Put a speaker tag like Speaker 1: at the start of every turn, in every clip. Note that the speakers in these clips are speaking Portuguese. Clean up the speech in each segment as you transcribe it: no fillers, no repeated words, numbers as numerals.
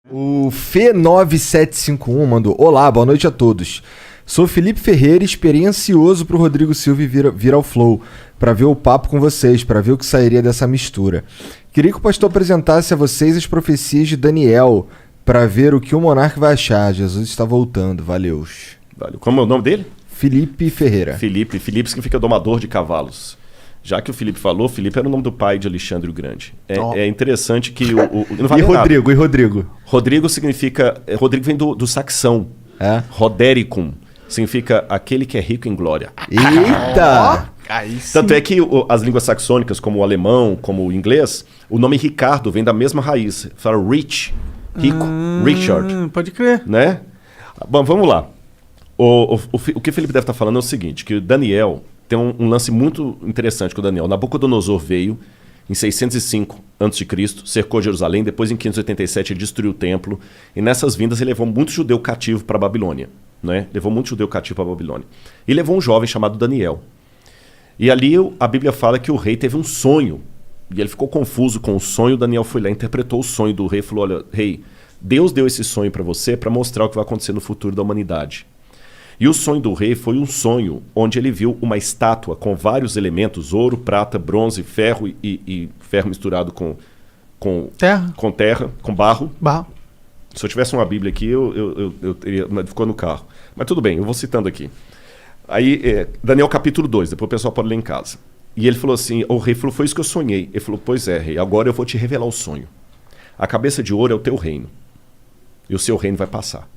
Speaker 1: O Fê9751 mandou: Olá, boa noite a todos. Sou Felipe Ferreira, experiencioso pro Rodrigo Silva vir ao Flow, para ver o papo com vocês, para ver o que sairia dessa mistura. Queria que o pastor apresentasse a vocês as profecias de Daniel, para ver o que o monarca vai achar. Jesus está voltando, valeu.
Speaker 2: Como é o nome dele?
Speaker 1: Felipe Ferreira.
Speaker 2: Felipe significa domador de cavalos. Já que o Felipe falou, Felipe era o nome do pai de Alexandre o Grande. É interessante que não vale
Speaker 1: E Rodrigo?
Speaker 2: Rodrigo significa... Rodrigo vem do saxão.
Speaker 1: É?
Speaker 2: Rodericum. Significa aquele que é rico em glória.
Speaker 1: Eita!
Speaker 2: Tanto é que as línguas saxônicas, como o alemão, como o inglês, o nome Ricardo vem da mesma raiz. Fala rich, rico, Richard.
Speaker 3: Pode crer.
Speaker 2: Né? Bom, vamos lá. O que o Felipe deve estar falando é o seguinte, que o Daniel... Tem um lance muito interessante com o Daniel. Nabucodonosor veio em 605 a.C., cercou Jerusalém, depois em 587 ele destruiu o templo, e nessas vindas ele levou muito judeu cativo para a Babilônia. Né? Levou muito judeu cativo para a Babilônia. E levou um jovem chamado Daniel. E ali a Bíblia fala que o rei teve um sonho, e ele ficou confuso com o sonho. Daniel foi lá, interpretou o sonho do rei e falou: olha, rei, Deus deu esse sonho para você para mostrar o que vai acontecer no futuro da humanidade. E o sonho do rei foi um sonho onde ele viu uma estátua com vários elementos: ouro, prata, bronze, ferro e ferro misturado com terra, com barro. Se eu tivesse uma Bíblia aqui, eu teria... Mas ficou no carro. Mas tudo bem, eu vou citando aqui. Aí, Daniel capítulo 2, depois o pessoal pode ler em casa. E ele falou assim, o rei falou: foi isso que eu sonhei. Ele falou: pois é, rei, agora eu vou te revelar o sonho. A cabeça de ouro é o teu reino. E o seu reino vai passar.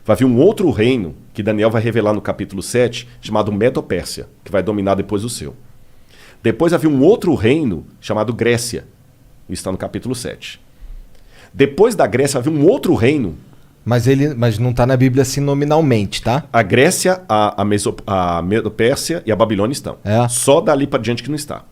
Speaker 2: Vai vir um outro reino, que Daniel vai revelar no capítulo 7, chamado Medo-Pérsia, que vai dominar depois o seu. Depois vai vir um outro reino, chamado Grécia. Isso está no capítulo 7. Depois da Grécia vai vir um outro reino.
Speaker 1: Mas não está na Bíblia assim nominalmente, tá?
Speaker 2: A Grécia, a Medo-Pérsia e a Babilônia estão. Só dali para diante que não está.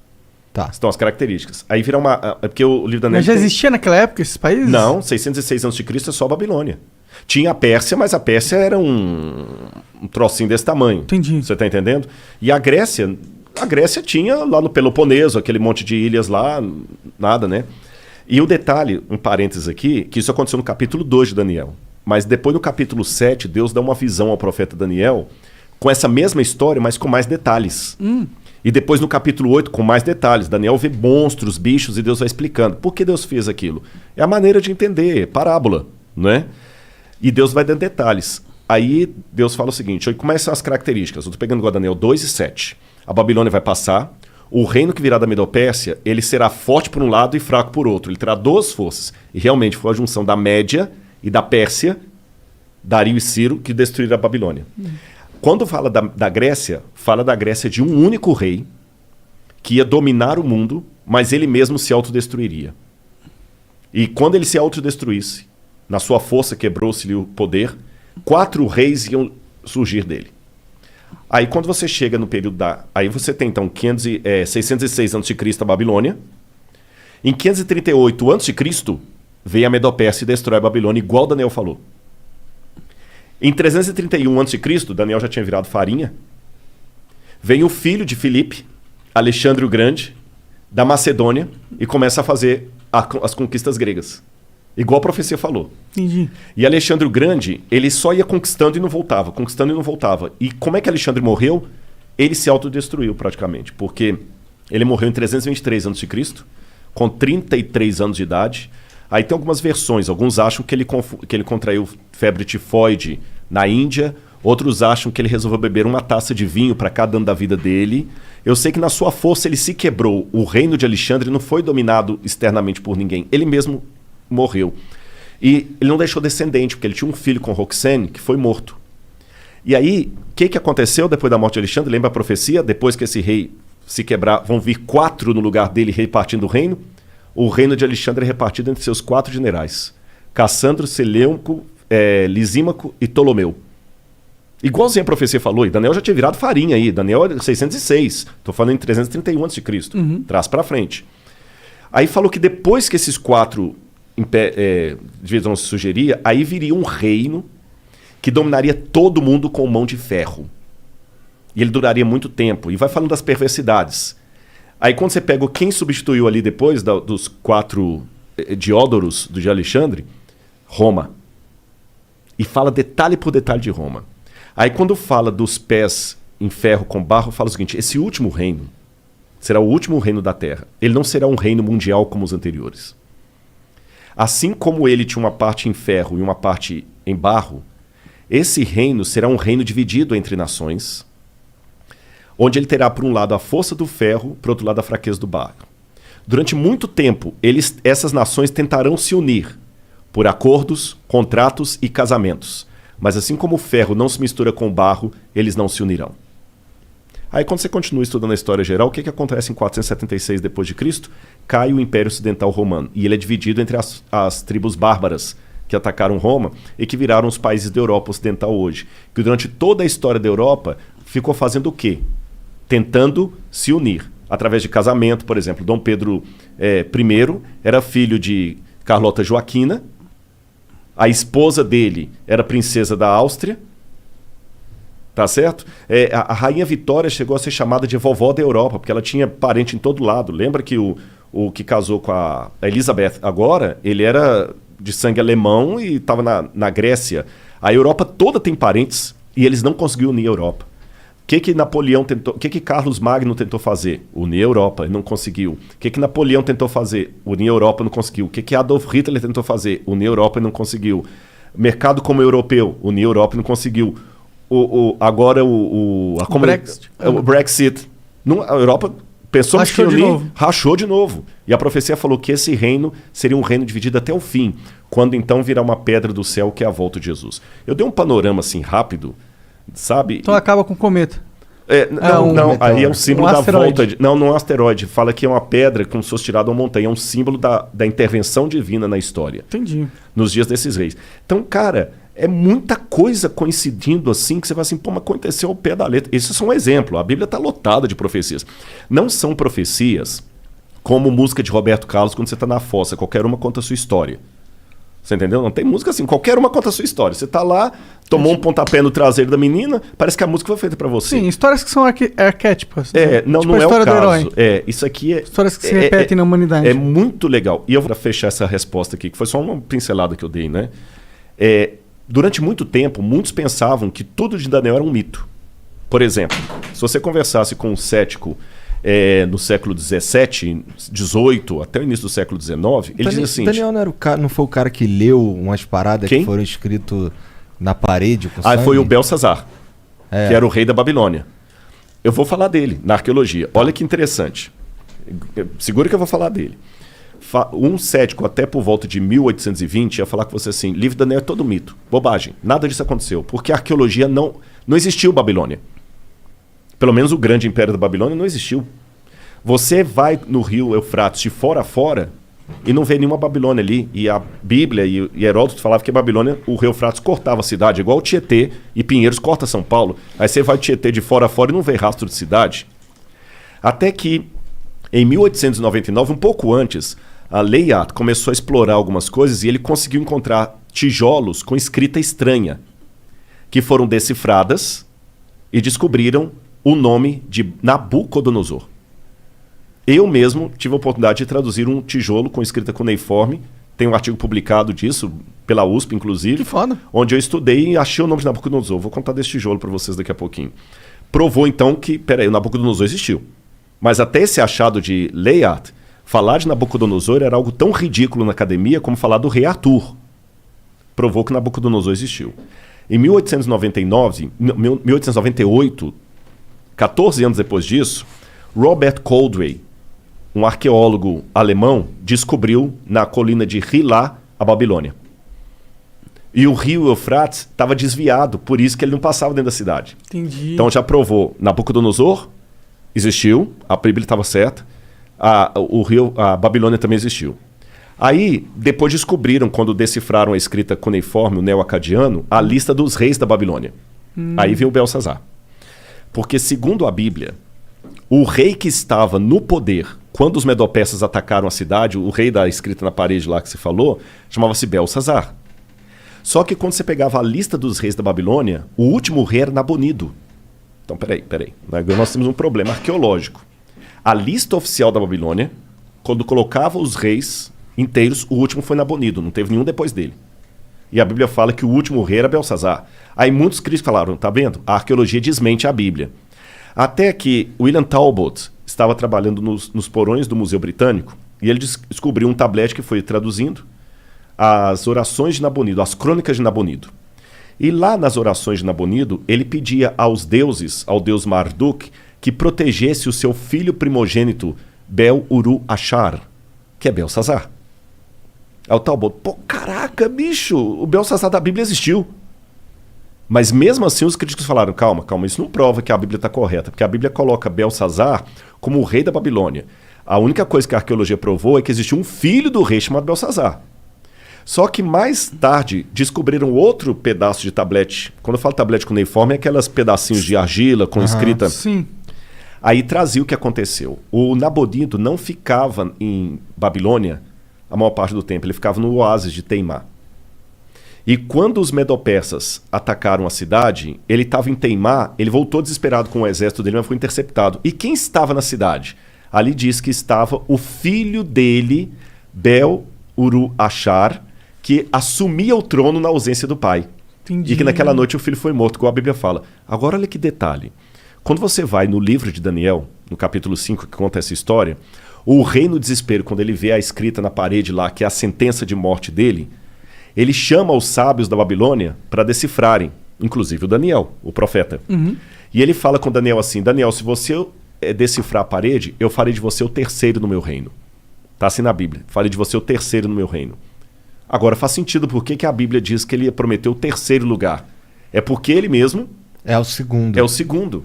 Speaker 1: Tá.
Speaker 2: Estão as características. Aí vira uma... Porque o livro da Daniel...
Speaker 3: Mas já existia naquela época esses países?
Speaker 2: Não, 606 a.C. é só a Babilônia. Tinha a Pérsia, mas a Pérsia era um trocinho desse tamanho.
Speaker 3: Entendi.
Speaker 2: Você está entendendo? E a Grécia tinha lá no Peloponeso, aquele monte de ilhas lá, nada, né? E o detalhe, um parênteses aqui, que isso aconteceu no capítulo 2 de Daniel. Mas depois no capítulo 7, Deus dá uma visão ao profeta Daniel com essa mesma história, mas com mais detalhes. E depois no capítulo 8, com mais detalhes. Daniel vê monstros, bichos, e Deus vai explicando. Por que Deus fez aquilo? É a maneira de entender, parábola, não é? E Deus vai dando detalhes. Aí Deus fala o seguinte: como são as características? Eu estou pegando igual Daniel 2 e 7. A Babilônia vai passar. O reino que virá da Medo-Pérsia, ele será forte por um lado e fraco por outro. Ele terá duas forças. E realmente foi a junção da Média e da Pérsia, Dario e Ciro, que destruíram a Babilônia. Quando fala da Grécia, fala da Grécia de um único rei que ia dominar o mundo, mas ele mesmo se autodestruiria. E quando ele se autodestruísse, na sua força quebrou-se-lhe o poder, 4 reis iam surgir dele. Aí quando você chega no período da... Aí você tem então 606 a.C. a Babilônia. Em 538 a.C. veio a Medo-Pérsia e destrói a Babilônia, igual Daniel falou. Em 331 a.C., Daniel já tinha virado farinha. Vem o filho de Filipe, Alexandre o Grande, da Macedônia, e começa a fazer as conquistas gregas. Igual a profecia falou.
Speaker 3: Entendi.
Speaker 2: E Alexandre o Grande, ele só ia conquistando e não voltava, conquistando e não voltava. E como é que Alexandre morreu? Ele se autodestruiu praticamente, porque ele morreu em 323 a.C., com 33 anos de idade. Aí tem algumas versões, alguns acham que ele contraiu febre tifoide na Índia, outros acham que ele resolveu beber uma taça de vinho para cada ano da vida dele. Eu sei que na sua força ele se quebrou. O reino de Alexandre não foi dominado externamente por ninguém, ele mesmo morreu. E ele não deixou descendente, porque ele tinha um filho com Roxane que foi morto. E aí, o que aconteceu depois da morte de Alexandre? Lembra a profecia? Depois que esse rei se quebrar, vão vir 4 no lugar dele repartindo o reino. O reino de Alexandre é repartido entre seus 4 generais: Cassandro, Seleuco, Lisímaco e Ptolomeu. Igualzinho a profecia falou, e Daniel já tinha virado farinha aí. Daniel é 606, estou falando em 331 a.C., traz para frente. Aí falou que depois que esses 4 divisões se sugeria, aí viria um reino que dominaria todo mundo com mão de ferro. E ele duraria muito tempo. E vai falando das perversidades. Aí quando você pega quem substituiu ali depois dos 4 Diódoros de Alexandre, Roma. E fala detalhe por detalhe de Roma. Aí quando fala dos pés em ferro com barro, fala o seguinte: esse último reino será o último reino da terra. Ele não será um reino mundial como os anteriores. Assim como ele tinha uma parte em ferro e uma parte em barro, esse reino será um reino dividido entre nações, onde ele terá, por um lado, a força do ferro, por outro lado, a fraqueza do barro. Durante muito tempo, essas nações tentarão se unir por acordos, contratos e casamentos. Mas assim como o ferro não se mistura com o barro, eles não se unirão. Aí quando você continua estudando a história geral, o que acontece em 476 d.C.? Cai o Império Ocidental Romano. E ele é dividido entre as tribos bárbaras que atacaram Roma e que viraram os países da Europa Ocidental hoje. Que durante toda a história da Europa ficou fazendo o quê? Tentando se unir. Através de casamento, por exemplo. Dom Pedro I era filho de Carlota Joaquina. A esposa dele era princesa da Áustria. Tá certo? A Rainha Vitória chegou a ser chamada de vovó da Europa, porque ela tinha parente em todo lado. Lembra que o que casou com a Elizabeth agora, ele era de sangue alemão e estava na Grécia. A Europa toda tem parentes e eles não conseguiram unir a Europa. O que Napoleão tentou? O que Carlos Magno tentou fazer? Unir a Europa, não conseguiu. O que Napoleão tentou fazer? Unir a Europa, não conseguiu. O que Adolf Hitler tentou fazer? Unir a Europa e não conseguiu. Mercado como europeu, unir a Europa e não conseguiu. Agora o Brexit. A Europa pensou que unir, rachou de novo. E a profecia falou que esse reino seria um reino dividido até o fim, quando então virá uma pedra do céu, que é a volta de Jesus. Eu dei um panorama assim rápido, sabe?
Speaker 3: Então acaba com o cometa.
Speaker 2: Não, aí é um símbolo da volta. Não é um asteroide. Fala que é uma pedra como se fosse tirada uma montanha. É um símbolo da intervenção divina na história.
Speaker 3: Entendi.
Speaker 2: Nos dias desses reis. Então, cara, é muita coisa coincidindo assim que você vai assim, mas aconteceu ao pé da letra. Isso é só um exemplo. A Bíblia está lotada de profecias. Não são profecias como música de Roberto Carlos quando você está na fossa. Qualquer uma conta a sua história. Você entendeu? Não tem música assim. Qualquer uma conta a sua história. Você tá lá, tomou um pontapé no traseiro da menina, parece que a música foi feita para você.
Speaker 3: Sim, histórias que são arquétipas.
Speaker 2: Não, tipo não é o caso. Isso aqui é...
Speaker 3: Histórias que se repetem na humanidade.
Speaker 2: É muito legal. E eu vou fechar essa resposta aqui, que foi só uma pincelada que eu dei, né? Durante muito tempo, muitos pensavam que tudo de Daniel era um mito. Por exemplo, se você conversasse com um cético no século XVII, XVIII, até o início do século XIX, ele dizia assim...
Speaker 1: Daniel não foi o cara que leu umas paradas que foram escritas na parede com sangue?
Speaker 2: Foi o Belsazar, que era o rei da Babilônia. Eu vou falar dele na arqueologia. Olha que interessante. Segura que eu vou falar dele. Um cético, até por volta de 1820, ia falar com você assim: livro de Daniel é todo mito, bobagem, nada disso aconteceu, porque a arqueologia não existiu Babilônia. Pelo menos o grande império da Babilônia não existiu. Você vai no rio Eufrates de fora a fora e não vê nenhuma Babilônia ali. E a Bíblia e Heródoto falavam que a Babilônia, o rio Eufrates cortava a cidade, igual o Tietê e Pinheiros corta São Paulo. Aí você vai Tietê de fora a fora e não vê rastro de cidade. Até que, em 1899, um pouco antes, a Layard começou a explorar algumas coisas e ele conseguiu encontrar tijolos com escrita estranha, que foram decifradas e descobriram o nome de Nabucodonosor. Eu mesmo tive a oportunidade de traduzir um tijolo com escrita cuneiforme. Tem um artigo publicado disso, pela USP, inclusive. Que
Speaker 3: foda.
Speaker 2: Onde eu estudei e achei o nome de Nabucodonosor. Vou contar desse tijolo para vocês daqui a pouquinho. Provou, então, que, o Nabucodonosor existiu. Mas até esse achado de Layard, falar de Nabucodonosor era algo tão ridículo na academia como falar do rei Arthur. Provou que Nabucodonosor existiu. Em 1898, 14 anos depois disso, Robert Coldray, um arqueólogo alemão, descobriu na colina de Hilá a Babilônia. E o rio Eufrates estava desviado, por isso que ele não passava dentro da cidade.
Speaker 3: Entendi.
Speaker 2: Então já provou, Nabucodonosor existiu, a Bíblia estava certa, a Babilônia também existiu. Aí, depois descobriram, quando decifraram a escrita cuneiforme, o neo-acadiano, a lista dos reis da Babilônia. Aí veio o Belsazar. Porque, segundo a Bíblia, o rei que estava no poder quando os medo-persas atacaram a cidade, o rei da escrita na parede lá que se falou, chamava-se Belsazar. Só que quando você pegava a lista dos reis da Babilônia, o último rei era Nabonido. Então, peraí. Agora nós temos um problema arqueológico. A lista oficial da Babilônia, quando colocava os reis inteiros, o último foi Nabonido, não teve nenhum depois dele. E a Bíblia fala que o último rei era Belsazar. Aí muitos críticos falaram, tá vendo? A arqueologia desmente a Bíblia. Até que William Talbot estava trabalhando nos porões do Museu Britânico e ele descobriu um tablete que foi traduzindo as orações de Nabonido, as crônicas de Nabonido. E lá nas orações de Nabonido, ele pedia aos deuses, ao deus Marduk, que protegesse o seu filho primogênito, Bel-Uru-Achar, que é Belsazar. Aí o Talbot, pô, caraca, bicho, o Belsazar da Bíblia existiu. Mas mesmo assim os críticos falaram, calma, isso não prova que a Bíblia está correta, porque a Bíblia coloca Belsazar como o rei da Babilônia. A única coisa que a arqueologia provou é que existiu um filho do rei chamado Belsazar. Só que mais tarde descobriram outro pedaço de tablete. Quando eu falo tablete cuneiforme, é aquelas pedacinhos de argila com escrita.
Speaker 3: Sim.
Speaker 2: Aí trazia o que aconteceu. O Nabonido não ficava em Babilônia a maior parte do tempo, ele ficava no oásis de Teimá. E quando os medo-persas atacaram a cidade, ele estava em Teimá, ele voltou desesperado com o exército dele, mas foi interceptado. E quem estava na cidade? Ali diz que estava o filho dele, Bel-Uru-Achar, que assumia o trono na ausência do pai.
Speaker 3: Entendi.
Speaker 2: E que naquela noite o filho foi morto, como a Bíblia fala. Agora olha que detalhe. Quando você vai no livro de Daniel, no capítulo 5, que conta essa história, o rei no desespero, quando ele vê a escrita na parede lá, que é a sentença de morte dele, ele chama os sábios da Babilônia para decifrarem, inclusive o Daniel, o profeta.
Speaker 3: Uhum.
Speaker 2: E ele fala com Daniel assim, Daniel, se você decifrar a parede, eu farei de você o terceiro no meu reino. Está assim na Bíblia, farei de você o terceiro no meu reino. Agora faz sentido por que a Bíblia diz que ele prometeu o terceiro lugar. É porque ele mesmo...
Speaker 1: É o segundo.
Speaker 2: É o segundo.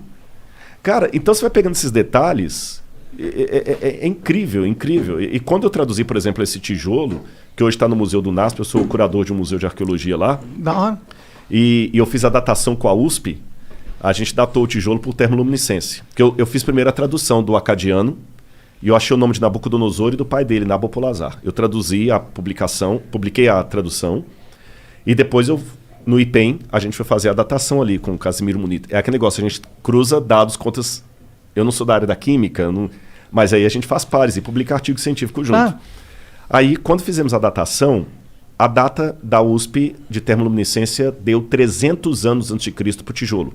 Speaker 2: Cara, então você vai pegando esses detalhes, é incrível, incrível. E quando eu traduzi, por exemplo, esse tijolo, que hoje está no Museu do NASP, eu sou o curador de um museu de arqueologia lá,
Speaker 3: Da hora.
Speaker 2: e eu fiz a datação com a USP, a gente datou o tijolo por termoluminescência. Porque eu fiz primeiro a tradução do acadiano, e eu achei o nome de Nabucodonosor e do pai dele, Nabopolassar. Eu traduzi a publicação, publiquei a tradução, e depois no IPEM, a gente foi fazer a datação ali com o Casimiro Munita. É aquele negócio, a gente cruza dados, contas... Eu não sou da área da química, mas aí a gente faz pares e publica artigo científico junto.
Speaker 3: Ah.
Speaker 2: Aí, quando fizemos a datação, a data da USP de termoluminescência deu 300 anos antes de Cristo para o tijolo,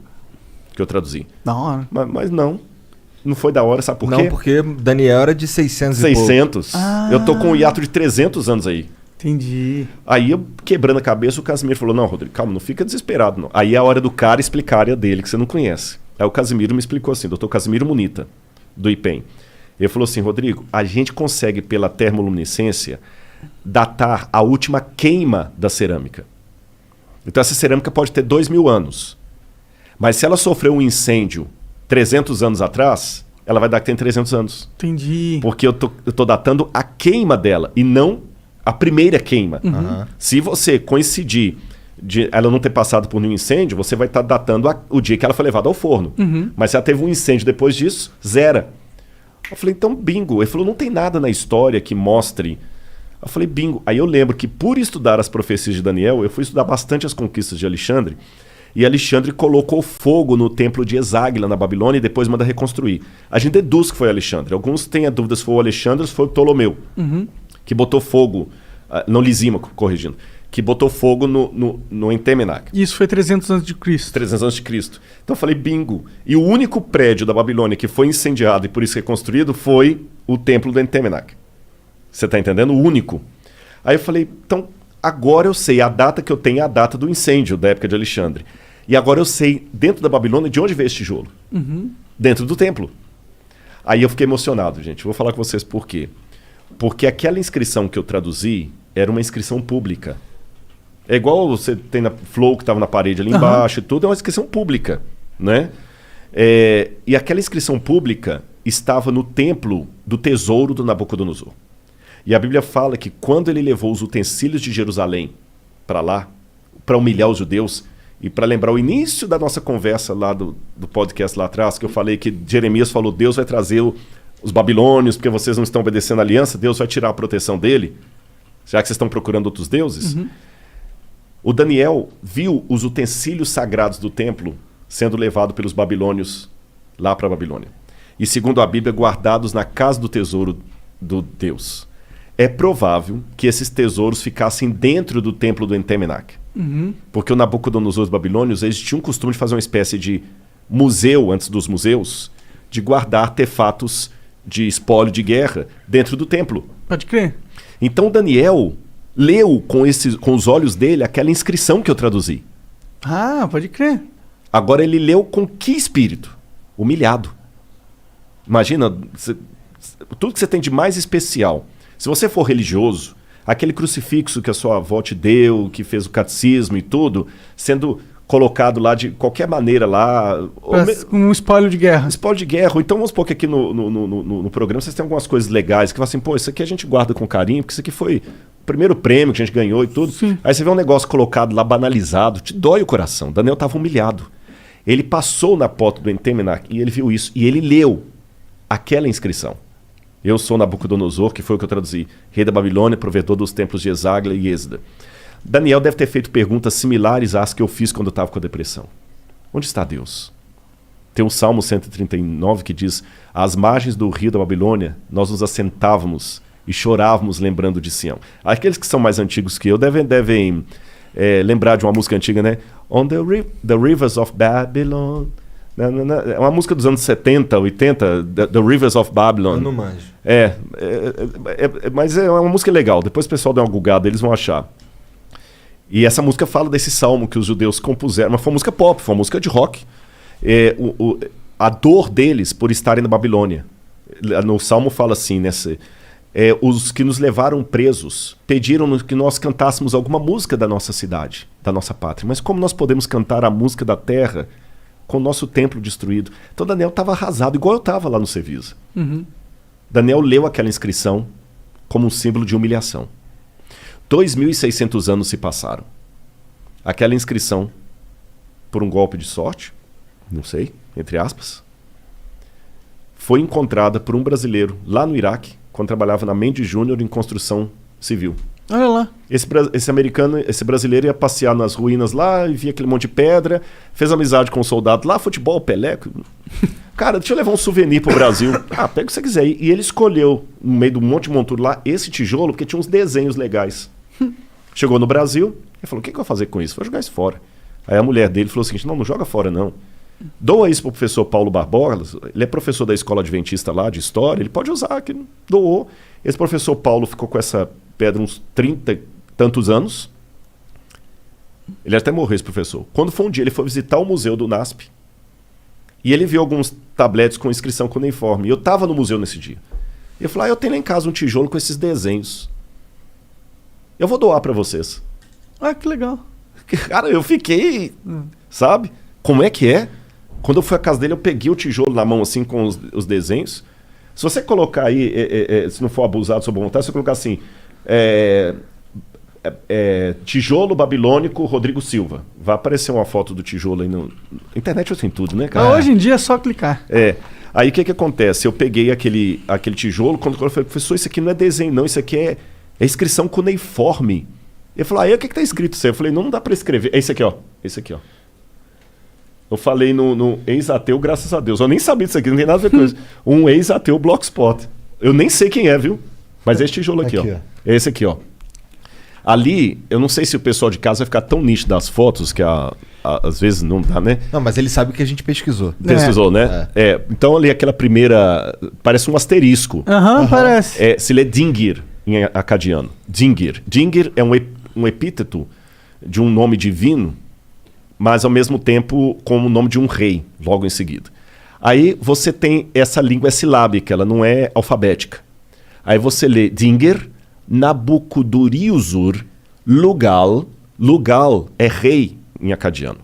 Speaker 2: que eu traduzi.
Speaker 3: Da hora.
Speaker 2: Mas não foi da hora, sabe por quê?
Speaker 1: Não, porque Daniel era de 600 e pouco.
Speaker 2: 600. Eu tô com um hiato de 300 anos aí.
Speaker 3: Entendi.
Speaker 2: Aí eu, quebrando a cabeça, o Casimiro falou, não, Rodrigo, calma, não fica desesperado, não. Aí é a hora do cara explicar a área dele, que você não conhece. Aí o Casimiro me explicou assim, doutor Casimiro Munita, do IPEM. Ele falou assim, Rodrigo, a gente consegue, pela termoluminescência, datar a última queima da cerâmica. Então essa cerâmica pode ter 2.000 anos. Mas se ela sofreu um incêndio 300 anos atrás, ela vai dar que tem 300 anos.
Speaker 3: Entendi.
Speaker 2: Porque eu tô datando a queima dela e não a primeira queima.
Speaker 1: Uhum.
Speaker 2: Se você coincidir de ela não ter passado por nenhum incêndio, você vai estar datando o dia que ela foi levada ao forno.
Speaker 3: Uhum.
Speaker 2: Mas se ela teve um incêndio depois disso, zera. Eu falei, então bingo. Ele falou, não tem nada na história que mostre. Eu falei, bingo. Aí eu lembro que por estudar as profecias de Daniel, eu fui estudar bastante as conquistas de Alexandre, e Alexandre colocou fogo no templo de Eságuila, na Babilônia, e depois manda reconstruir. A gente deduz que foi Alexandre. Alguns têm a dúvida se foi o Alexandre ou se foi o Ptolomeu, que botou fogo, não Lisímaco, corrigindo, que botou fogo no Entemenac.
Speaker 3: Isso foi 300 anos de Cristo.
Speaker 2: 300 anos de Cristo. Então eu falei, bingo. E o único prédio da Babilônia que foi incendiado e por isso reconstruído foi o templo do Entemenac. Você está entendendo? O único. Aí eu falei, então agora eu sei, a data que eu tenho é a data do incêndio da época de Alexandre. E agora eu sei, dentro da Babilônia, de onde veio esse tijolo. Dentro do templo. Aí eu fiquei emocionado, gente. Vou falar com vocês por quê. Porque aquela inscrição que eu traduzi era uma inscrição pública. É igual você tem na Flow que estava na parede ali embaixo e tudo, é uma inscrição pública, né? E aquela inscrição pública estava no templo do tesouro do Nabucodonosor. E a Bíblia fala que quando ele levou os utensílios de Jerusalém para lá, para humilhar os judeus, e para lembrar o início da nossa conversa lá do podcast lá atrás, que eu falei que Jeremias falou, Deus vai trazer os babilônios, porque vocês não estão obedecendo a aliança, Deus vai tirar a proteção dele, já que vocês estão procurando outros deuses. O Daniel viu os utensílios sagrados do templo sendo levados pelos babilônios lá para a Babilônia. E segundo a Bíblia, guardados na casa do tesouro do Deus. É provável que esses tesouros ficassem dentro do templo do Entemenac. Porque o Nabucodonosor dos babilônios, eles tinham o costume de fazer uma espécie de museu, antes dos museus, de guardar artefatos de espólio de guerra dentro do templo.
Speaker 3: Pode crer.
Speaker 2: Então Daniel leu com os olhos dele aquela inscrição que eu traduzi.
Speaker 3: Ah, pode crer.
Speaker 2: Agora ele leu com que espírito? Humilhado. Imagina, tudo que você tem de mais especial. Se você for religioso, aquele crucifixo que a sua avó te deu, que fez o catecismo e tudo, sendo colocado lá de qualquer maneira lá...
Speaker 3: Com um espólio de guerra.
Speaker 2: Espólio de guerra. Ou então vamos supor que aqui no programa vocês têm algumas coisas legais, que falam assim, pô, isso aqui a gente guarda com carinho, porque isso aqui foi o primeiro prêmio que a gente ganhou e tudo.
Speaker 3: Sim.
Speaker 2: Aí você vê um negócio colocado lá, banalizado, te dói o coração. Daniel estava humilhado. Ele passou na porta do Entemenac e ele viu isso. E ele leu aquela inscrição. Eu sou Nabucodonosor, que foi o que eu traduzi. Rei da Babilônia, provedor dos templos de Esagla e Êxoda. Daniel deve ter feito perguntas similares às que eu fiz quando eu estava com a depressão. Onde está Deus? Tem o Salmo 139 que diz: às margens do rio da Babilônia, nós nos assentávamos e chorávamos lembrando de Sião. Aqueles que são mais antigos que eu devem lembrar de uma música antiga, né? On the rivers of Babylon. É uma música dos anos 70, 80, The Rivers of Babylon.
Speaker 1: Eu não manjo.
Speaker 2: Mas é uma música legal. Depois o pessoal dá uma gulgada, eles vão achar. E essa música fala desse salmo que os judeus compuseram. Mas foi uma música pop, foi uma música de rock. A dor deles por estarem na Babilônia. No salmo fala assim, os que nos levaram presos pediram que nós cantássemos alguma música da nossa cidade, da nossa pátria. Mas como nós podemos cantar a música da terra com o nosso templo destruído? Então Daniel estava arrasado, igual eu estava lá no Cevisa. Daniel leu aquela inscrição como um símbolo de humilhação. 2.600 anos se passaram. Aquela inscrição, por um golpe de sorte, não sei, entre aspas, foi encontrada por um brasileiro lá no Iraque, quando trabalhava na Mendes Júnior em construção civil.
Speaker 3: Olha lá.
Speaker 2: Esse brasileiro ia passear nas ruínas lá, e via aquele monte de pedra, fez amizade com um soldado lá, futebol, Pelé. Cara, deixa eu levar um souvenir pro Brasil. Pega o que você quiser. E ele escolheu, no meio do monte de monturo lá, esse tijolo, porque tinha uns desenhos legais. Chegou no Brasil, ele falou: o que eu vou fazer com isso? Vou jogar isso fora. Aí a mulher dele falou o seguinte: não joga fora não. Doa isso pro professor Paulo Barbosa, ele é professor da escola adventista lá, de história, ele pode usar, que doou. Esse professor Paulo ficou com essa pedra uns 30 e tantos anos. Ele até morreu, esse professor. Quando foi um dia, ele foi visitar o museu do NASP e ele viu alguns tabletes com inscrição cuneiforme. E eu estava no museu nesse dia. E eu falei: eu tenho lá em casa um tijolo com esses desenhos. Eu vou doar para vocês.
Speaker 3: Que legal.
Speaker 2: Cara, eu fiquei, sabe? Como é que é? Quando eu fui à casa dele, eu peguei o tijolo na mão assim com os desenhos. Se você colocar aí, se não for abusado sobre vontade, se você colocar assim, tijolo babilônico Rodrigo Silva, vai aparecer uma foto do tijolo aí na internet, assim, tudo, né, cara?
Speaker 3: Hoje em dia é só clicar.
Speaker 2: Aí o que acontece? Eu peguei aquele tijolo, quando eu falei: professor, isso aqui não é desenho não, isso aqui é inscrição cuneiforme. Ele falou: aí o que tá escrito isso aí? Eu falei: não dá para escrever. É esse aqui, ó. Esse aqui, ó. Eu falei no ex-ateu, graças a Deus. Eu nem sabia disso aqui, não tem nada a ver com isso. Um ex-ateu Blogspot. Eu nem sei quem é, viu? Mas é esse tijolo aqui, ó. É esse aqui, ó. Ali, eu não sei se o pessoal de casa vai ficar tão nítido das fotos, que às vezes não dá, né?
Speaker 1: Não, mas ele sabe que a gente pesquisou.
Speaker 2: Pesquisou, né? Então ali aquela primeira... Parece um asterisco.
Speaker 3: Parece.
Speaker 2: Se lê Dingir em acadiano. Dingir. Dingir é um epíteto de um nome divino, mas ao mesmo tempo como o nome de um rei, logo em seguida. Aí você tem essa língua silábica, ela não é alfabética. Aí você lê Dingir, Nabucodonosor, Lugal. Lugal é rei em acadiano.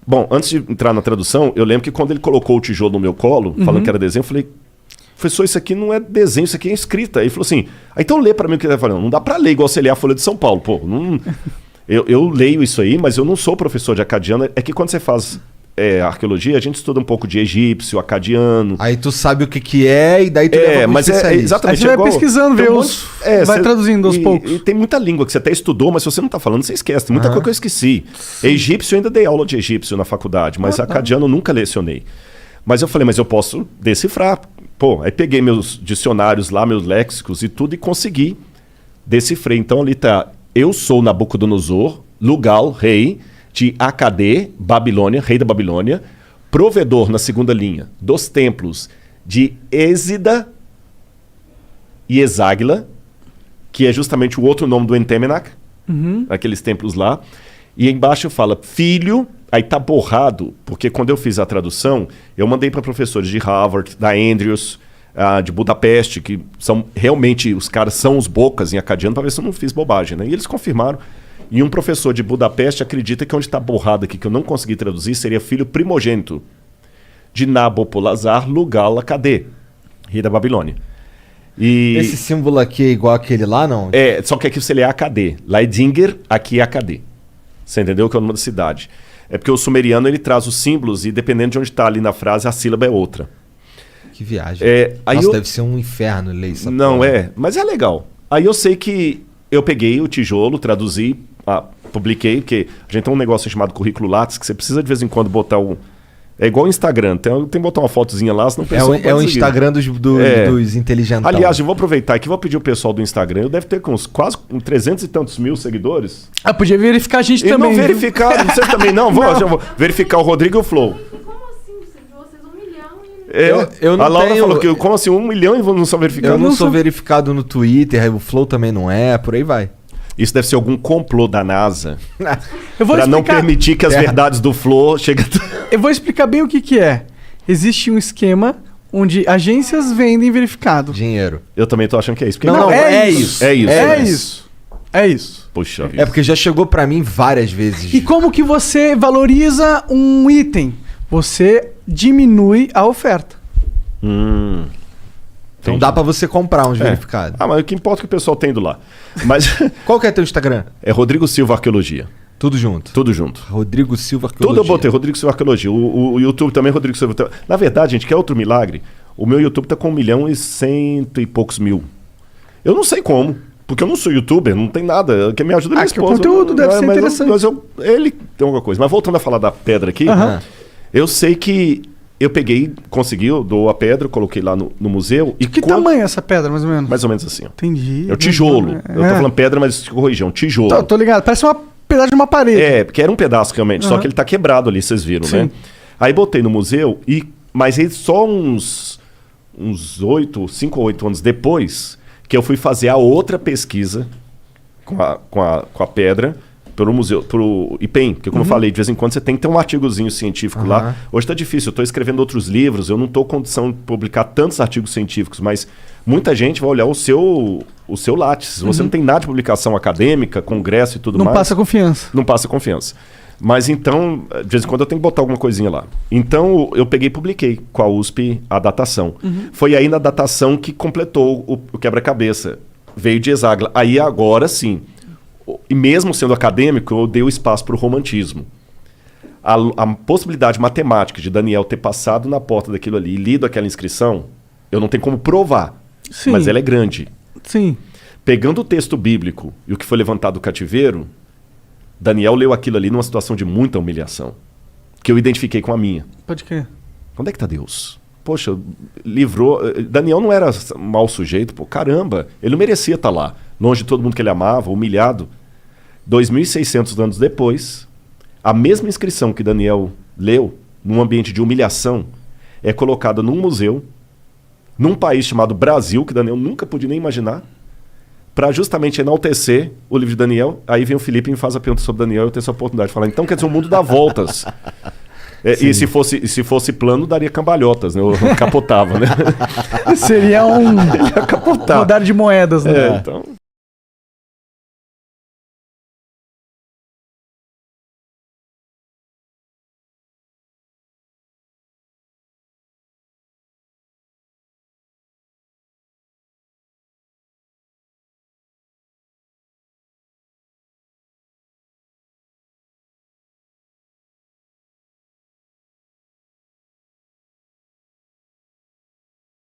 Speaker 2: Bom, antes de entrar na tradução, eu lembro que quando ele colocou o tijolo no meu colo, falando que era desenho, eu falei: professor, isso aqui não é desenho, isso aqui é escrita. Aí ele falou assim: então lê para mim o que ele está falando. Não dá para ler igual você lê a Folha de São Paulo. Pô, não... eu leio isso aí, mas eu não sou professor de acadiano. É que quando você faz arqueologia, a gente estuda um pouco de egípcio, acadiano. Aí
Speaker 1: tu sabe o que é e daí tu leva
Speaker 2: mas exatamente.
Speaker 3: Aí você vai pesquisando, vai traduzindo aos poucos.
Speaker 2: E tem muita língua que você até estudou, mas se você não está falando, você esquece. Tem muita coisa que eu esqueci. Egípcio, eu ainda dei aula de egípcio na faculdade, mas acadiano eu nunca lecionei. Mas eu falei: mas eu posso decifrar. Pô, aí peguei meus dicionários lá, meus léxicos e tudo, e consegui decifrar. Então ali tá: eu sou Nabucodonosor, Lugal, rei de Acadê, Babilônia, rei da Babilônia, provedor na segunda linha dos templos de Êsida e Eságila, que é justamente o outro nome do Entemenac, aqueles templos lá. E embaixo fala filho, aí tá borrado, porque quando eu fiz a tradução, eu mandei para professores de Harvard, da Andrews, de Budapeste, que são realmente, os caras são os bocas em acadiano, para ver se eu não fiz bobagem, né? E eles confirmaram. E um professor de Budapeste acredita que onde está borrado aqui, que eu não consegui traduzir, seria filho primogênito de Nabopolassar Lugal Acadê, rei da Babilônia. E
Speaker 1: esse símbolo aqui é igual aquele lá, não?
Speaker 2: Só que aqui você lê Acadê. Lá é Dinger, aqui é Acadê. Você entendeu que é o nome da cidade? É porque o sumeriano ele traz os símbolos e dependendo de onde está ali na frase, a sílaba é outra.
Speaker 1: Que viagem. Nossa, deve ser um inferno ler isso.
Speaker 2: Não porra. Mas é legal. Aí eu sei que eu peguei o tijolo, traduzi, publiquei, porque a gente tem um negócio chamado currículo Lattes, que você precisa de vez em quando botar o... É igual o Instagram, tem que botar uma fotozinha lá, senão o pessoal
Speaker 1: é o Instagram dos inteligentes.
Speaker 2: Aliás, eu vou aproveitar aqui, vou pedir o pessoal do Instagram, eu deve ter com uns quase 300 e tantos mil seguidores.
Speaker 3: Podia verificar a gente
Speaker 2: e
Speaker 3: também.
Speaker 2: Não verificar, vocês também não? Eu vou verificar o Rodrigo e o Flow.
Speaker 4: Como assim? Vocês 1 milhão e...
Speaker 1: Eu não
Speaker 2: a Laura
Speaker 1: tenho...
Speaker 2: falou que como assim 1 milhão e não são verificados?
Speaker 1: Eu não sou verificado no Twitter, o Flow também não é, por aí vai.
Speaker 2: Isso deve ser algum complô da NASA
Speaker 3: para
Speaker 2: não permitir que as verdades do Flow cheguem...
Speaker 3: Eu vou explicar bem o que é. Existe um esquema onde agências vendem verificado.
Speaker 1: Dinheiro.
Speaker 2: Eu também tô achando que é isso.
Speaker 1: Não, é isso.
Speaker 3: É isso.
Speaker 2: Puxa vida.
Speaker 1: É porque já chegou pra mim várias vezes.
Speaker 3: E como que você valoriza um item? Você diminui a oferta.
Speaker 1: Então dá pra você comprar uns verificados.
Speaker 2: Mas o que importa é que o pessoal tem indo lá. Mas
Speaker 1: qual que é teu Instagram?
Speaker 2: É Rodrigo Silva Arqueologia.
Speaker 1: Tudo junto?
Speaker 2: Tudo junto.
Speaker 1: Rodrigo Silva Arqueologia.
Speaker 2: Tudo eu botei, Rodrigo Silva Arqueologia. O YouTube também, Rodrigo Silva. Na verdade, gente, quer outro milagre? O meu YouTube tá com 1 milhão e 100 e poucos mil. Eu não sei como, porque eu não sou youtuber, não tem nada. Quem me ajuda é minha esposa.
Speaker 3: O conteúdo deve ser interessante.
Speaker 2: Ele tem alguma coisa. Mas voltando a falar da pedra aqui, eu sei que eu peguei, consegui, eu dou a pedra, coloquei lá no museu.
Speaker 3: E que tamanho é essa pedra, mais ou menos?
Speaker 2: Mais ou menos assim. Ó.
Speaker 3: Entendi.
Speaker 2: É o tijolo. Eu tô falando pedra, mas corrigi, é um tijolo.
Speaker 3: Tô ligado, parece um pedaço de uma parede.
Speaker 2: Porque era um pedaço realmente, só que ele tá quebrado ali, vocês viram, né? Aí botei no museu, mas aí só uns 5 ou 8 anos depois, que eu fui fazer a outra pesquisa com a pedra, pelo museu, pro IPEM, porque como eu falei, de vez em quando você tem que ter um artigozinho científico lá. Hoje tá difícil, eu tô escrevendo outros livros, eu não tô com condição de publicar tantos artigos científicos, mas muita gente vai olhar o seu Lattes. Se você não tem nada de publicação acadêmica, congresso e tudo mais...
Speaker 3: Não passa confiança.
Speaker 2: Não passa confiança. Mas então, de vez em quando eu tenho que botar alguma coisinha lá. Então eu peguei e publiquei com a USP a datação. Foi aí na datação que completou o quebra-cabeça. Veio de Eságila. Aí agora sim... E mesmo sendo acadêmico, eu dei o espaço para o romantismo. A possibilidade matemática de Daniel ter passado na porta daquilo ali e lido aquela inscrição, eu não tenho como provar, mas ela é grande.
Speaker 3: Sim.
Speaker 2: Pegando o texto bíblico e o que foi levantado do cativeiro, Daniel leu aquilo ali numa situação de muita humilhação, que eu identifiquei com a minha.
Speaker 3: Pode crer.
Speaker 2: Onde é que está Deus? Poxa, livrou... Daniel não era mau sujeito, pô, caramba, ele não merecia estar lá, longe de todo mundo que ele amava, humilhado. 2.600 anos depois, a mesma inscrição que Daniel leu, num ambiente de humilhação, é colocada num museu, num país chamado Brasil, que Daniel nunca podia nem imaginar, para justamente enaltecer o livro de Daniel. Aí vem o Felipe e me faz a pergunta sobre Daniel, eu tenho essa oportunidade de falar. Então, quer dizer, o mundo dá voltas. E se fosse plano, daria cambalhotas, né? Eu capotava, né?
Speaker 3: Seria um
Speaker 2: capotar.
Speaker 3: rodar de moedas, né?
Speaker 2: Então...